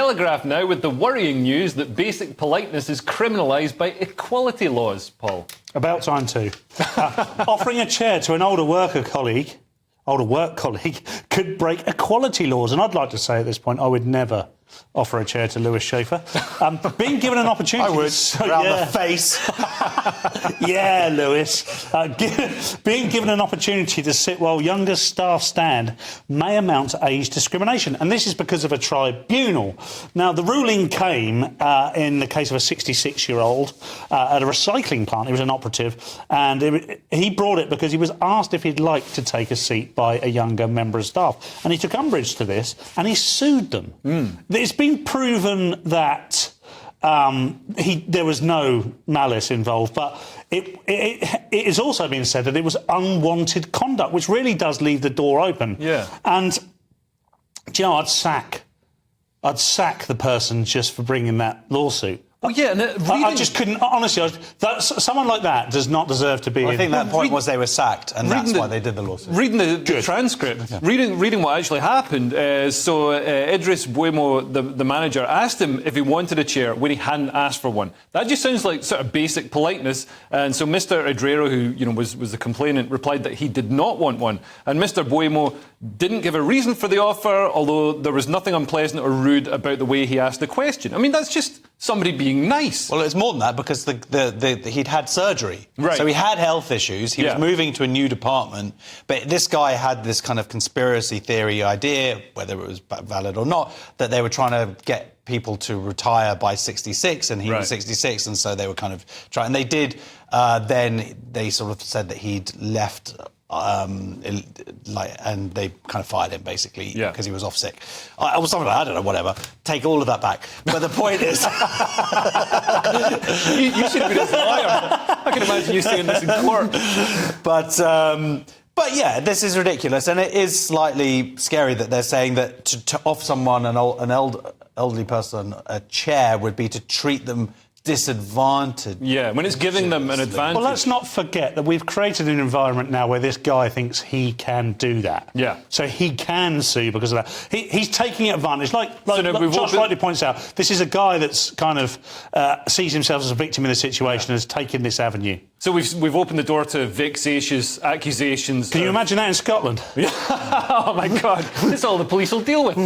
Telegraph now with the worrying news that basic politeness is criminalised by equality laws, Paul. About time too. Offering a chair to an older work colleague could break equality laws. And I'd like to say at this point, I would never offer a chair to Lewis Schaefer. Being given an opportunity... I would, around the face. Yeah, Lewis. Being given an opportunity to sit while younger staff stand may amount to age discrimination. And this is because of a tribunal. Now, the ruling came in the case of a 66-year-old at a recycling plant. He was an operative. And he brought it because he was asked if he'd like to take a seat by a younger member of staff. And he took umbrage to this and he sued them. It's been proven that there was no malice involved, but it has also been said that it was unwanted conduct, which really does leave the door open. Yeah. And, do you know, I'd sack the person just for bringing that lawsuit. Oh, yeah, and I just couldn't... Honestly, someone like that does not deserve to be... I think that point was they were sacked, and that's why they did the lawsuit. Reading the transcript, reading what actually happened, so Idris Buemo, the manager, asked him if he wanted a chair when he hadn't asked for one. That just sounds like sort of basic politeness. And so Mr. Idrero, who was the complainant, replied that he did not want one. And Mr. Buemo didn't give a reason for the offer, although there was nothing unpleasant or rude about the way he asked the question. I mean, that's just somebody being nice. Well, it's more than that, because he'd had surgery. Right. So he had health issues. He was moving to a new department. But this guy had this kind of conspiracy theory idea, whether it was valid or not, that they were trying to get people to retire by 66, and he was 66, and so they were kind of trying. And they did. Then they sort of said that he'd left... and they kind of fired him, basically, because he was off sick. Or something like that, I don't know, whatever. Take all of that back. But the point is... you should have been his lawyer. I can imagine you saying this in court. But yeah, this is ridiculous, and it is slightly scary that they're saying that to offer someone, an elderly person, a chair would be to treat them disadvantaged. Yeah, when it's giving them an advantage. Well, let's not forget that we've created an environment now where this guy thinks he can do that. Yeah. So he can sue because of that. He's taking advantage. Like Josh rightly points out, this is a guy that's kind of sees himself as a victim in the situation and has taken this avenue. So we've opened the door to vexatious accusations. Can you imagine that in Scotland? Oh, my God. It's all the police will deal with.